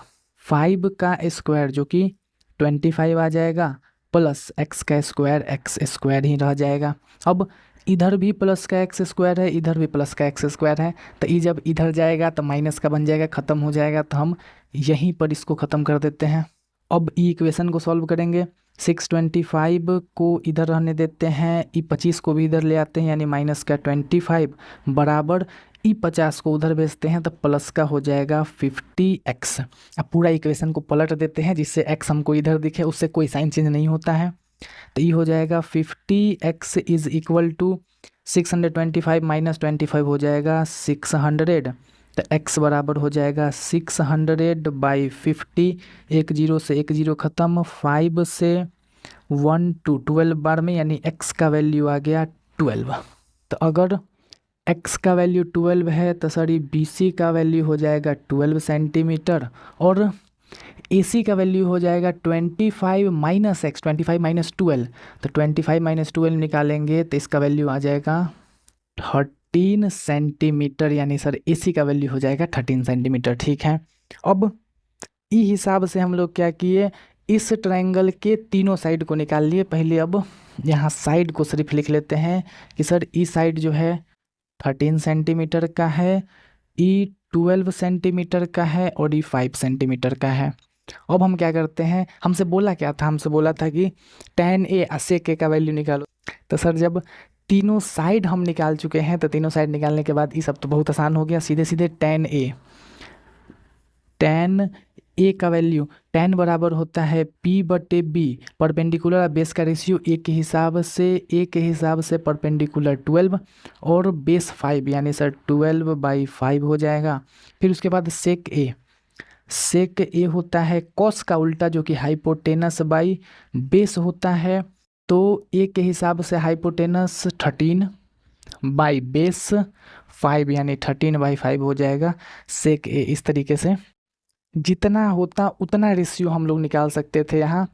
5 का स्क्वायर जो कि 25 आ जाएगा प्लस एक्स का स्क्वायर, एक्स स्क्वायर ही रह जाएगा। अब इधर भी प्लस का एक्स स्क्वायर है, इधर भी प्लस का एक्स स्क्वायर है, तो ये जब इधर जाएगा तो माइनस का बन जाएगा, ख़त्म हो जाएगा। तो हम यहीं पर इसको ख़त्म कर देते हैं। अब ई इक्वेशन को सॉल्व करेंगे। 625 को इधर रहने देते हैं, ई 25 को भी इधर ले आते हैं, यानी माइनस का 25 बराबर ई 50 को उधर भेजते हैं तो प्लस का हो जाएगा 50x। अब पूरा इक्वेशन को पलट देते हैं जिससे x हमको इधर दिखे, उससे कोई साइन चेंज नहीं होता है। तो ये हो जाएगा 50x is equal to 625 minus 25 हो जाएगा 600। तो x बराबर हो जाएगा 600 बाई 50। एक जीरो से एक जीरो ख़त्म, 5 से 1 to 12 बार में, यानी x का वैल्यू आ गया 12। तो अगर x का वैल्यू 12 है तो सर ये BC का वैल्यू हो जाएगा 12 सेंटीमीटर और AC का वैल्यू हो जाएगा 25 माइनस एक्स, 25 माइनस 12। तो 25 माइनस 12 निकालेंगे तो इसका वैल्यू आ जाएगा 13 सेंटीमीटर, यानी सर AC का वैल्यू हो जाएगा 13 सेंटीमीटर। ठीक है, अब इस हिसाब से हम लोग क्या किए, इस ट्रायंगल के तीनों साइड को निकाल लिए पहले। अब यहाँ साइड को सिर्फ लिख लेते हैं कि सर ई साइड जो है 13 सेंटीमीटर का है, ई 12 सेंटीमीटर का है और ई 5 सेंटीमीटर का है। अब हम क्या करते हैं, हमसे बोला क्या था, हमसे बोला था कि tan a और sec a का वैल्यू निकालो। तो सर जब तीनों साइड हम निकाल चुके हैं तो तीनों साइड निकालने के बाद ये सब तो बहुत आसान हो गया, सीधे सीधे tan a का वैल्यू, tan बराबर होता है p/b, परपेंडिकुलर बेस का रेशियो a के हिसाब से परपेंडिकुलर 12 और बेस 5, यानी सर 12/5 हो जाएगा। फिर उसके बाद सेक ए होता है कॉस का उल्टा जो कि हाइपोटेनस बाई बेस होता है। तो ए के हिसाब से हाइपोटेनस 13 बाई बेस 5, यानी 13/5 हो जाएगा सेक ए। इस तरीके से जितना होता उतना रेशियो हम लोग निकाल सकते थे। यहाँ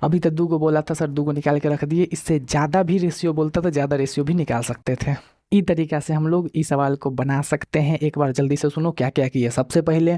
अभी तक 2 को बोला था सर, 2 को निकाल के रख दिए, इससे ज़्यादा भी रेशियो बोलता तो ज़्यादा रेशियो भी निकाल सकते थे। इस तरीक़ा से हम लोग इस सवाल को बना सकते हैं। एक बार जल्दी से सुनो क्या क्या किया। सबसे पहले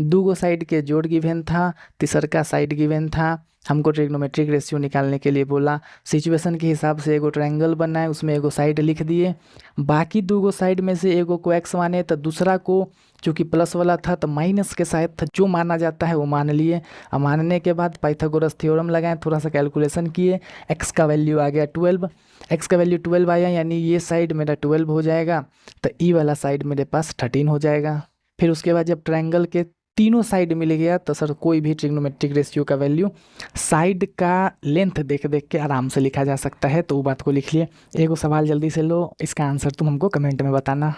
2 साइड के जोड़ गिवन था, तीसरा साइड गिवन था, हमको ट्रिग्नोमेट्रिक रेशियो निकालने के लिए बोला। सिचुएशन के हिसाब से एगो ट्रायंगल बनाए, उसमें एगो साइड लिख दिए, बाकी 2 साइड में से एगो को x माने तो दूसरा को चूँकि प्लस वाला था तो माइनस के साथ जो माना जाता है वो मान लिए। और मानने के बाद पाइथागोरस थ्योरम लगाएं, थोड़ा सा कैलकुलेशन किए, x का वैल्यू आ गया 12, x का वैल्यू 12 आया, यानी ये साइड मेरा 12 हो जाएगा तो ई वाला साइड मेरे पास 13 हो जाएगा। फिर उसके बाद जब ट्रायंगल के तीनों साइड मिल गया तो सर कोई भी ट्रिग्नोमेट्रिक रेशियो का वैल्यू साइड का लेंथ देख देख के आराम से लिखा जा सकता है। तो वो बात को लिख लिए। एगो सवाल जल्दी से लो, इसका आंसर तुम हमको कमेंट में बताना।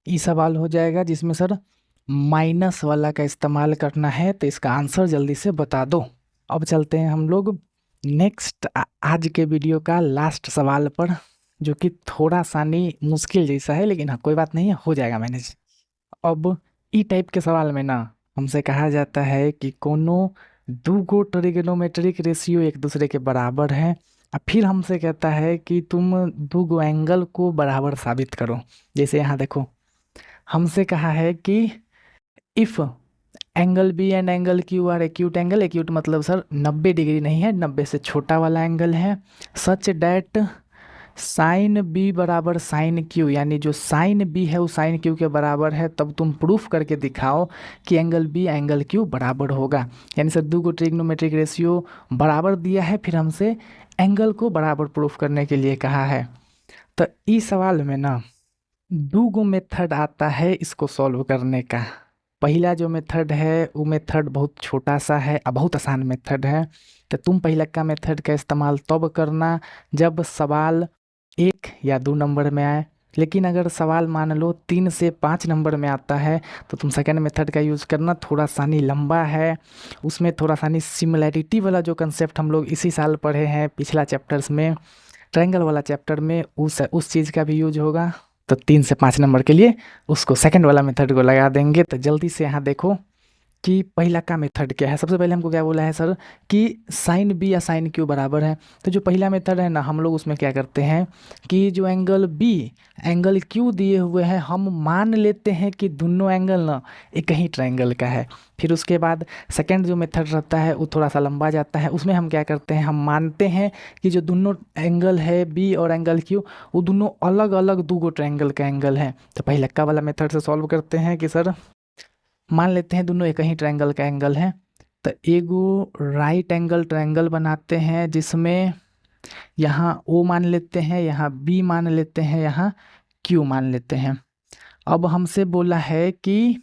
ये सवाल हो जाएगा जिसमें सर माइनस वाला का इस्तेमाल करना है, तो इसका आंसर जल्दी से बता दो। अब चलते हैं हम लोग नेक्स्ट आज के वीडियो का लास्ट सवाल पर, जो कि थोड़ा सा नहीं मुश्किल जैसा है, लेकिन हाँ कोई बात नहीं है, हो जाएगा मैनेज। अब ई टाइप के सवाल में ना हमसे कहा जाता है कि कोनो 2 ट्रिग्नोमेट्रिक रेशियो एक दूसरे के बराबर हैं, और फिर हमसे कहता है कि तुम 2 एंगल को बराबर साबित करो। जैसे यहाँ देखो, हमसे कहा है कि if angle B and angle Q are acute angle, acute मतलब सर 90 डिग्री नहीं है, 90 से छोटा वाला एंगल है, सच डैट साइन बी बराबर साइन क्यू, यानी जो साइन बी है वो साइन क्यू के बराबर है, तब तुम प्रूफ करके दिखाओ कि एंगल बी एंगल क्यू बराबर होगा। यानी सर 2 ट्रिग्नोमेट्रिक रेशियो बराबर दिया है, फिर हमसे एंगल को बराबर प्रूफ करने के लिए कहा है। तो इस सवाल में ना 2 मेथड आता है इसको सॉल्व करने का। पहला जो मेथड है वो मेथड बहुत छोटा सा है और बहुत आसान मेथड है। तो तुम पहला का मेथड का इस्तेमाल तब करना जब सवाल 1 या 2 नंबर में आए, लेकिन अगर सवाल मान लो 3 से 5 नंबर में आता है तो तुम सेकंड मेथड का यूज़ करना। थोड़ा सा नहीं लंबा है, उसमें थोड़ा सा नहीं सिमिलैरिटी वाला जो कंसेप्ट हम लोग इसी साल पढ़े हैं पिछला चैप्टर्स में, ट्रायंगल वाला चैप्टर में, उस चीज़ का भी यूज होगा। तो 3 से 5 नंबर के लिए उसको सेकंड वाला मेथड को लगा देंगे। तो जल्दी से यहाँ देखो कि पहला का मेथड क्या है। सबसे पहले हमको क्या बोला है सर कि साइन बी या साइन क्यू बराबर है। तो जो पहला मेथड है ना, हम लोग उसमें क्या करते हैं कि जो एंगल बी एंगल क्यू दिए हुए हैं, हम मान लेते हैं कि दोनों एंगल ना एक ही ट्रायंगल का है। फिर उसके बाद सेकंड जो मेथड रहता है वो थोड़ा सा लंबा जाता है, उसमें हम क्या करते हैं, हम मानते हैं कि जो दोनों एंगल है बी और एंगल क्यू वो दोनों अलग अलग 2 ट्रायंगल का एंगल है। तो पहले वाला मेथड से सॉल्व करते हैं कि सर मान लेते हैं दोनों एक ही ट्रायंगल का एंगल है, तो एगो राइट एंगल ट्रायंगल बनाते हैं जिसमें यहाँ ओ मान लेते हैं, यहाँ बी मान लेते हैं, यहाँ क्यू मान लेते हैं। अब हमसे बोला है कि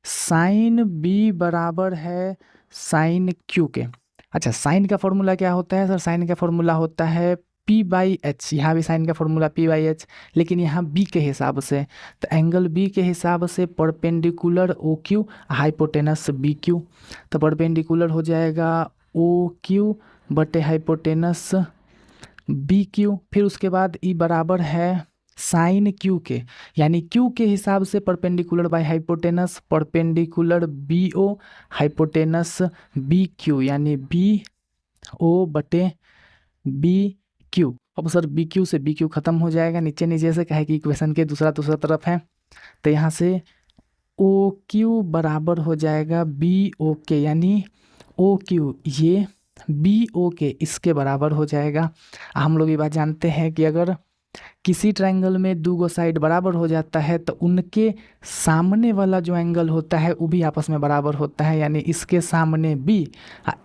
साइन बी बराबर है साइन क्यू के। अच्छा, साइन का फॉर्मूला क्या होता है सर? साइन का फॉर्मूला होता है पी बाई एच। यहाँ भी साइन का फॉर्मूला पी बाई एच, लेकिन यहाँ बी के हिसाब से। तो एंगल बी के हिसाब से perpendicular O Q, hypotenuse B Q. तो परपेंडिकुलर हो जाएगा ओ क्यू बटे हाइपोटेनस बी क्यू। फिर उसके बाद ई बराबर है साइन क्यू के, यानी क्यू के हिसाब से perpendicular by hypotenuse, perpendicular B O hypotenuse B Q, यानी बी ओ बटे बी क्यू। अब सर बी क्यू से बी क्यू खत्म हो जाएगा नीचे नीचे से, कहे कि इक्वेशन के दूसरा दूसरा तरफ है। तो यहाँ से ओ क्यू बराबर हो जाएगा बी ओ के, यानी ओ क्यू ये बी ओ के इसके बराबर हो जाएगा। हम लोग ये बात जानते हैं कि अगर किसी ट्रायंगल में दो साइड बराबर हो जाता है तो उनके सामने वाला जो एंगल होता है वो भी आपस में बराबर होता है, यानी इसके सामने बी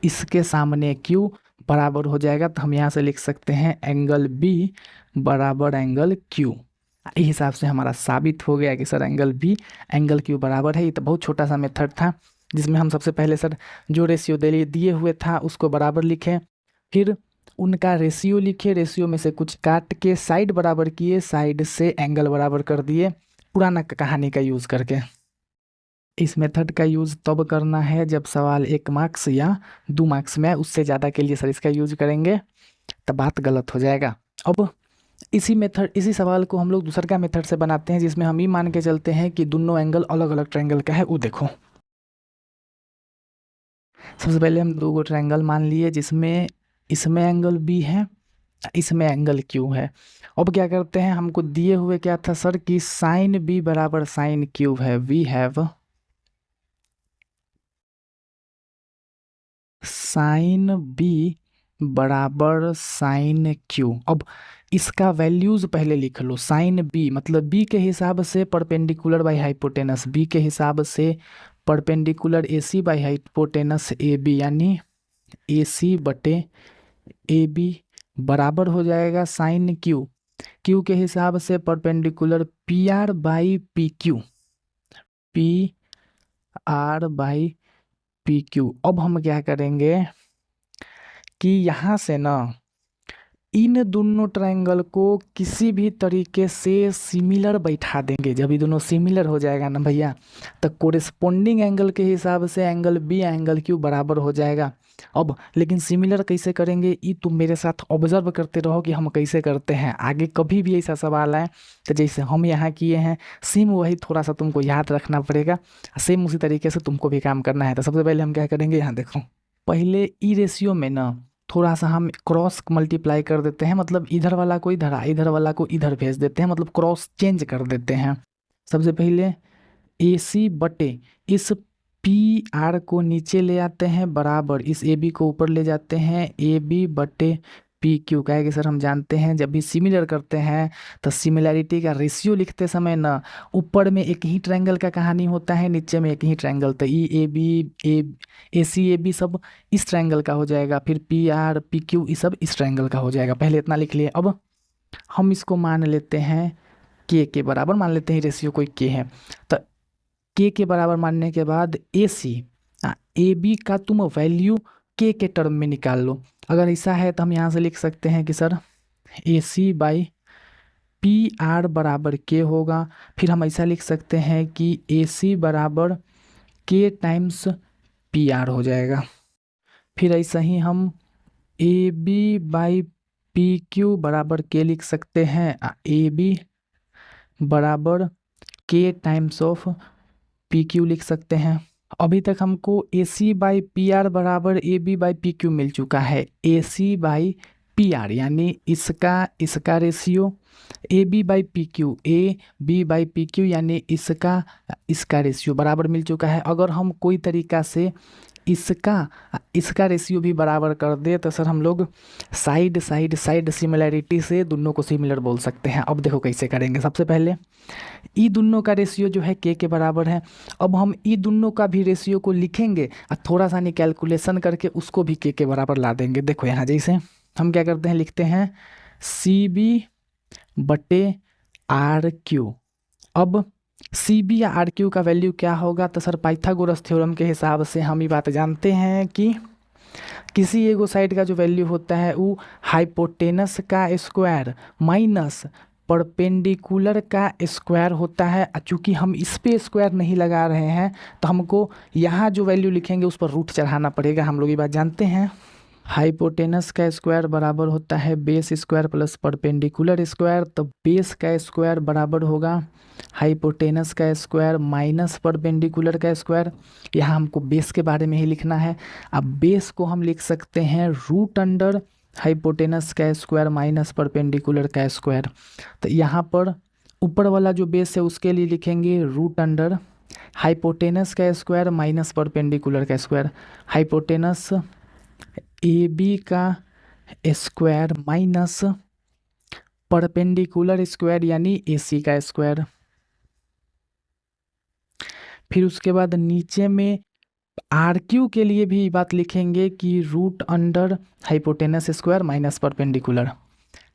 इसके सामने क्यू बराबर हो जाएगा। तो हम यहाँ से लिख सकते हैं एंगल बी बराबर एंगल क्यू। इस हिसाब से हमारा साबित हो गया कि sir angle B angle Q बराबर है। ये तो बहुत छोटा सा मेथड था जिसमें हम सबसे पहले सर जो रेशियो दिए हुए था उसको बराबर लिखें, फिर उनका रेशियो लिखे, रेशियो में से कुछ काट के साइड बराबर किए, साइड से एंगल बराबर कर दिए, पुराना कहानी का यूज़ करके। इस मेथड का यूज़ तब करना है जब सवाल 1 मार्क्स या 2 मार्क्स में, उससे ज़्यादा के लिए सर इसका यूज करेंगे तब बात गलत हो जाएगा। अब इसी सवाल को हम लोग दूसरा मेथड से बनाते हैं जिसमें हम ये मान के चलते हैं कि दोनों एंगल अलग अलग ट्रायंगल का है। वो देखो, सबसे पहले हम दो ट्रायंगल मान लिए जिसमें इसमें एंगल बी है, इसमें एंगल क्यू है। अब क्या करते हैं, हमको दिए हुए क्या था सर कि साइन बी बराबर साइन क्यू है। वी हैव साइन बी बराबर साइन क्यू। अब इसका वैल्यूज पहले लिख लो। साइन बी मतलब बी के हिसाब से परपेंडिकुलर बाई हाइपोटेनस, बी के हिसाब से perpendicular A C by hypotenuse A B, यानी ए सी बटे ए बी बराबर हो जाएगा साइन क्यू, क्यू के हिसाब से perpendicular P R by P Q, P R by P Q. अब हम क्या करेंगे कि यहाँ से ना इन दोनों ट्रायंगल को किसी भी तरीके से सिमिलर बैठा देंगे। जब ये दोनों सिमिलर हो जाएगा ना भैया, तो कोरेस्पोंडिंग एंगल के हिसाब से एंगल बी एंगल क्यू बराबर हो जाएगा। अब लेकिन सिमिलर कैसे करेंगे ये तुम मेरे साथ ऑब्जर्व करते रहो कि हम कैसे करते हैं। आगे कभी भी ऐसा सवाल आए तो जैसे हम यहाँ किए हैं सेम वही थोड़ा सा तुमको याद रखना पड़ेगा, सेम उसी तरीके से तुमको भी काम करना है। तो सबसे पहले हम क्या करेंगे, यहाँ देखो, पहले ई रेशियो में ना थोड़ा सा हम क्रॉस मल्टीप्लाई कर देते हैं, मतलब इधर वाला को इधर इधर वाला को इधर भेज देते हैं, मतलब क्रॉस चेंज कर देते हैं। सबसे पहले ए सी बटे इस पी आर को नीचे ले आते हैं बराबर इस ए बी को ऊपर ले जाते हैं ए बी बटे पी क्यू। क्या है कि सर हम जानते हैं जब भी सिमिलर करते हैं तो सिमिलैरिटी का रेशियो लिखते समय ना ऊपर में एक ही ट्रायंगल का कहानी होता है, नीचे में एक ही ट्रायंगल। तो ई A B A C A B सब इस ट्रायंगल का हो जाएगा, फिर पी आर पी क्यू ये सब इस ट्रायंगल का हो जाएगा। पहले इतना लिख लिए। अब हम इसको मान लेते हैं के बराबर मान लेते हैं, रेशियो कोई के है। तो के बराबर मानने के बाद ए सी ए बी का तुम वैल्यू के टर्म में निकाल लो। अगर ऐसा है तो हम यहाँ से लिख सकते हैं कि sir A C by P R बराबर के होगा। फिर हम ऐसा लिख सकते हैं कि ए सी बराबर के टाइम्स पी आर हो जाएगा। फिर ऐसा ही हम A B by P Q बराबर के लिख सकते हैं, ए बी बराबर के टाइम्स ऑफ पी क्यू लिख सकते हैं। अभी तक हमको A C by P R बराबर A B by P Q मिल चुका है। A C by P R यानी इसका ratio, A B by P Q A B by P Q यानी इसका रेशियो बराबर मिल चुका है। अगर हम कोई तरीका से इसका इसका रेशियो भी बराबर कर दे तो सर हम लोग साइड साइड साइड सिमिलैरिटी से दोनों को सिमिलर बोल सकते हैं। अब देखो कैसे करेंगे। सबसे पहले ई दोनों का रेशियो जो है के बराबर है। अब हम ई दोनों का भी रेशियो को लिखेंगे और थोड़ा सा नहीं कैलकुलेशन करके उसको भी के बराबर ला देंगे। देखो यहाँ जैसे हम क्या करते हैं, लिखते हैं सी बी बटे आर क्यू। अब सी बी या आर क्यू का वैल्यू क्या होगा, तो सर पाइथागोरस थ्योरम के हिसाब से हम ये बात जानते हैं कि किसी एगो साइड का जो वैल्यू होता है वो हाइपोटेनस का स्क्वायर माइनस परपेंडिकुलर का स्क्वायर होता है। चूँकि हम इस पे स्क्वायर नहीं लगा रहे हैं तो हमको यहाँ जो वैल्यू लिखेंगे उस पर रूट चढ़ाना पड़ेगा। हम लोग ये बात जानते हैं। हाइपोटेनस का स्क्वायर बराबर होता है base square plus perpendicular square. तो बेस का स्क्वायर बराबर होगा हाइपोटेनस का स्क्वायर माइनस परपेंडिकुलर का स्क्वायर। यहाँ हमको बेस के बारे में ही लिखना है। अब बेस को हम लिख सकते हैं रूट अंडर हाइपोटेनस का स्क्वायर माइनस परपेंडिकुलर का स्क्वायर। तो यहाँ पर ऊपर वाला जो बेस है उसके लिए लिखेंगे रूट अंडर हाइपोटेनस का स्क्वायर माइनस परपेंडिकुलर का स्क्वायर। हाइपोटेनस ए बी का स्क्वायर माइनस परपेंडिकुलर स्क्वायर यानी ए सी का स्क्वायर। फिर उसके बाद नीचे में आर क्यू के लिए भी बात लिखेंगे कि root under hypotenuse square minus perpendicular.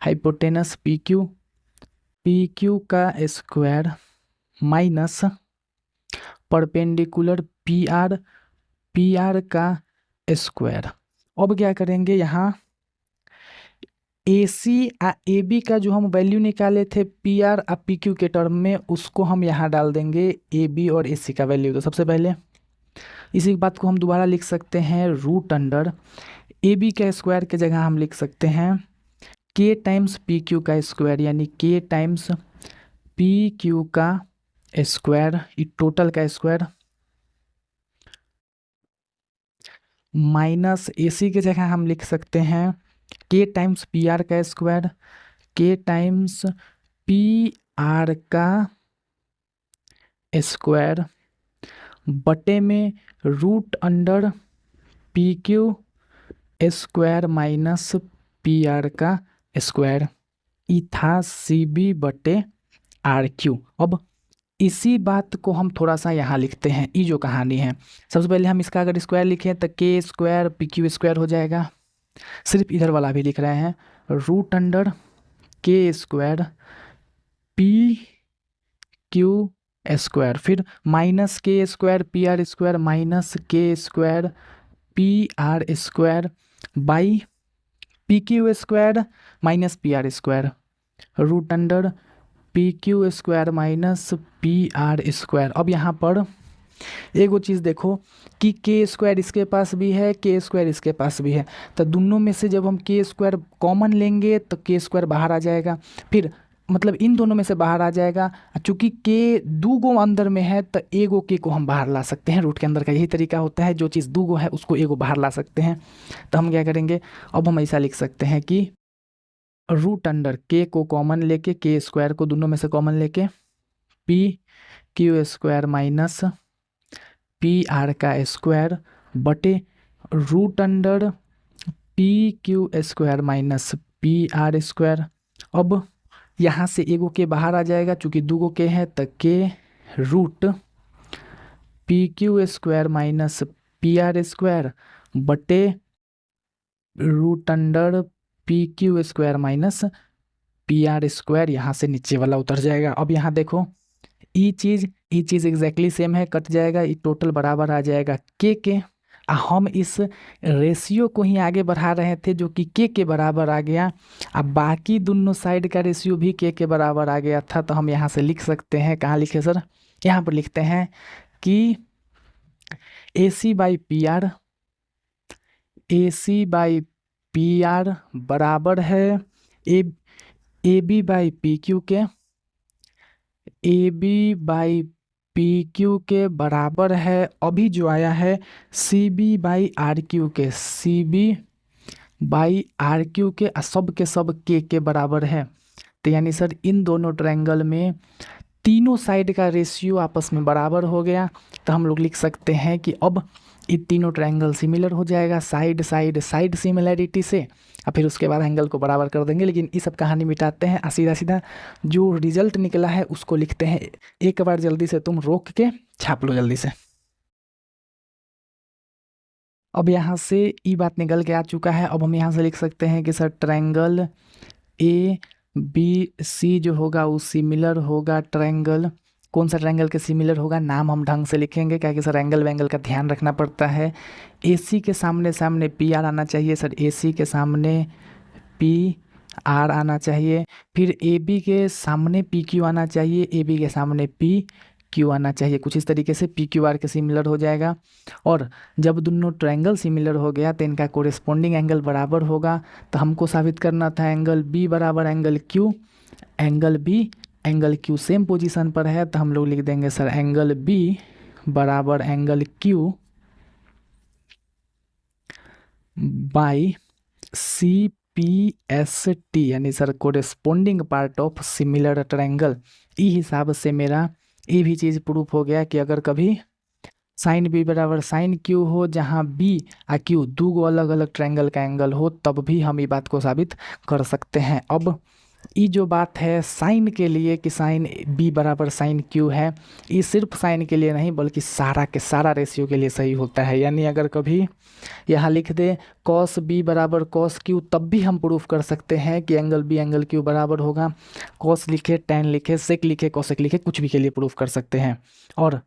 Hypotenuse P Q का square minus perpendicular P R का स्क्वायर। अब क्या करेंगे, यहाँ ए सी ए बी का जो हम वैल्यू निकाले थे पी आर और पी क्यू के टर्म में, उसको हम यहाँ डाल देंगे ए बी और ए सी का वैल्यू। तो सबसे पहले इसी बात को हम दोबारा लिख सकते हैं रूट अंडर ए बी का स्क्वायर के जगह हम लिख सकते हैं के टाइम्स पी क्यू का स्क्वायर यानी के टाइम्स पी क्यू का स्क्वायर, टोटल का स्क्वायर माइनस ए सी की जगह हम लिख सकते हैं के टाइम्स पी आर का square, k times P R का स्क्वायर बटे में root under P Q square minus P R का स्क्वायर। ई था सी बी बटे आर क्यू। अब इसी बात को हम थोड़ा सा यहाँ लिखते हैं। ये जो कहानी है, सबसे पहले हम इसका अगर स्क्वायर लिखें तो के स्क्वायर पी क्यू स्क्वायर हो जाएगा। सिर्फ इधर वाला भी लिख रहे हैं root under k square P Q square, फिर minus k square P R square minus k square P R square by P Q square minus P R square root under P Q square minus P R square. अब यहाँ पर एगो चीज़ देखो कि के स्क्वायर इसके पास भी है, के स्क्वायर इसके पास भी है। तो दोनों में से जब हम के स्क्वायर कॉमन लेंगे तो के स्क्वायर बाहर आ जाएगा, फिर मतलब इन दोनों में से बाहर आ जाएगा। चूँकि के दो गो अंदर में है तो एगो के को हम बाहर ला सकते हैं। रूट के अंदर का यही तरीका होता है, जो चीज़ दो गो है उसको एगो बाहर ला सकते हैं। तो हम क्या करेंगे, अब हम ऐसा लिख सकते हैं कि रूट अंडर के को कॉमन लेके, के स्क्वायर को दोनों में से कॉमन लेके P Q square minus P R का स्क्वायर बटे root under P Q square minus P R square. अब यहाँ से एगो के बाहर आ जाएगा, चूँकि दो गो के है तो k root P Q square minus P R square बटे root under P Q square minus P R square. यहाँ से नीचे वाला उतर जाएगा। अब यहाँ देखो ई चीज़ एग्जैक्टली सेम है, कट जाएगा, ये टोटल बराबर आ जाएगा के। हम इस रेशियो को ही आगे बढ़ा रहे थे जो कि के बराबर आ गया। अब बाकी दोनों साइड का रेशियो भी के बराबर आ गया था। तो हम यहाँ से लिख सकते हैं, कहाँ लिखे सर, यहाँ पर लिखते हैं कि A C by P R बराबर है A B by P Q के, A B by P Q के बराबर है अभी जो आया है C B by R Q के, C B by R Q के, सब के सब के बराबर है। तो यानी सर इन दोनों ट्रायंगल में तीनों साइड का रेशियो आपस में बराबर हो गया। तो हम लोग लिख सकते हैं कि अब ये तीनों ट्रायंगल सिमिलर हो जाएगा साइड साइड साइड सिमिलैरिटी से, और फिर उसके बाद एंगल को बराबर कर देंगे। लेकिन ये सब कहानी मिटाते हैं, सीधा सीधा जो रिजल्ट निकला है उसको लिखते हैं। एक बार जल्दी से तुम रोक के छाप लो जल्दी से। अब यहाँ से ये बात निकल के आ चुका है। अब हम यहाँ से लिख सकते हैं कि sir triangle A B C जो होगा वो सिमिलर होगा ट्रायंगल, कौन सा ट्रायंगल के सिमिलर होगा, नाम हम ढंग से लिखेंगे क्या कि सर एंगल वैंगल का ध्यान रखना पड़ता है। ए सी के सामने सामने पी आर आना चाहिए सर, ए सी के सामने पी आर आना चाहिए। फिर ए बी के सामने पी क्यू आना चाहिए, ए बी के सामने पी क्यू आना चाहिए। कुछ इस तरीके से पी क्यू आर के सिमिलर हो जाएगा। और जब दोनों ट्रायंगल सिमिलर हो गया तो इनका कोरेस्पोंडिंग एंगल बराबर होगा। तो हमको साबित करना था एंगल बी बराबर angle Q, angle B angle Q same position पर है, तो हम लोग लिख देंगे सर एंगल बी बराबर angle Q by C P S T, यानी sir corresponding part of similar triangle. इस हिसाब से मेरा ये भी चीज़ प्रूफ हो गया कि अगर कभी साइन बी बराबर साइन क्यू हो, जहाँ बी आ क्यू दो अलग अलग ट्रायंगल का एंगल हो, तब भी हम ये बात को साबित कर सकते हैं। अब ये जो बात है साइन के लिए कि साइन बी बराबर साइन क्यू है, ये सिर्फ साइन के लिए नहीं बल्कि सारा के सारा रेशियो के लिए सही होता है। यानी अगर कभी यहाँ लिख दे कॉस बी बराबर कॉस क्यू, तब भी हम प्रूफ कर सकते हैं कि एंगल बी एंगल क्यू बराबर होगा। कॉस लिखे, टेन लिखे, सेक लिखे, कॉसेक लिखे, कुछ भी के लिए प्रूफ कर सकते हैं। और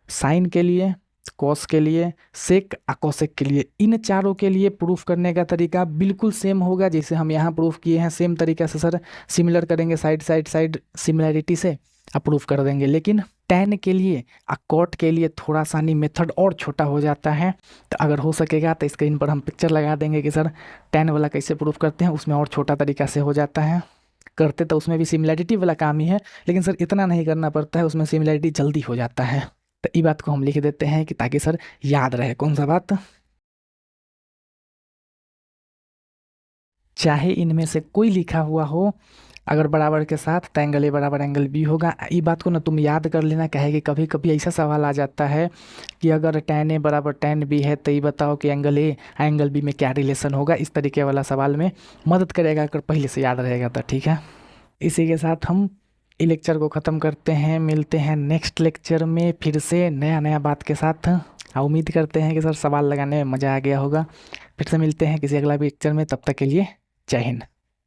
साइन के लिए, कॉस के लिए, सेक और कोसेक के लिए, इन चारों के लिए प्रूफ करने का तरीका बिल्कुल सेम होगा जैसे हम यहाँ प्रूफ किए हैं। सेम तरीके से सर सिमिलर करेंगे, साइड साइड साइड सिमिलैरिटी से अप्रूव कर देंगे। लेकिन टैन के लिए और कॉट के लिए थोड़ा सा नहीं मेथड और छोटा हो जाता है। तो अगर हो सकेगा तो स्क्रीन पर हम पिक्चर लगा देंगे कि सर टैन वाला कैसे प्रूफ करते हैं, उसमें और छोटा तरीका से हो जाता है। करते तो उसमें भी सिमिलैरिटी वाला काम ही है, लेकिन सर इतना नहीं करना पड़ता है, उसमें सिमिलैरिटी जल्दी हो जाता है। तो ये बात को हम लिख देते हैं कि ताकि सर याद रहे कौन सा बात। चाहे इनमें से कोई लिखा हुआ हो, अगर बराबर के साथ तो एंगल ए बराबर एंगल बी होगा। ये बात को ना तुम याद कर लेना, कहेगी कभी कभी ऐसा सवाल आ जाता है कि अगर tan ए बराबर tan बी है तो ये बताओ कि एंगल ए एंगल बी में क्या रिलेशन होगा। इस तरीके वाला सवाल में मदद करेगा अगर पहले से याद रहेगा तो, ठीक है। इसी के साथ हम ये लेक्चर को ख़त्म करते हैं। मिलते हैं नेक्स्ट लेक्चर में फिर से नया नया बात के साथ। उम्मीद करते हैं कि सर सवाल लगाने में मज़ा आ गया होगा। फिर से मिलते हैं किसी अगला लेक्चर में, तब तक के लिए जय हिंद।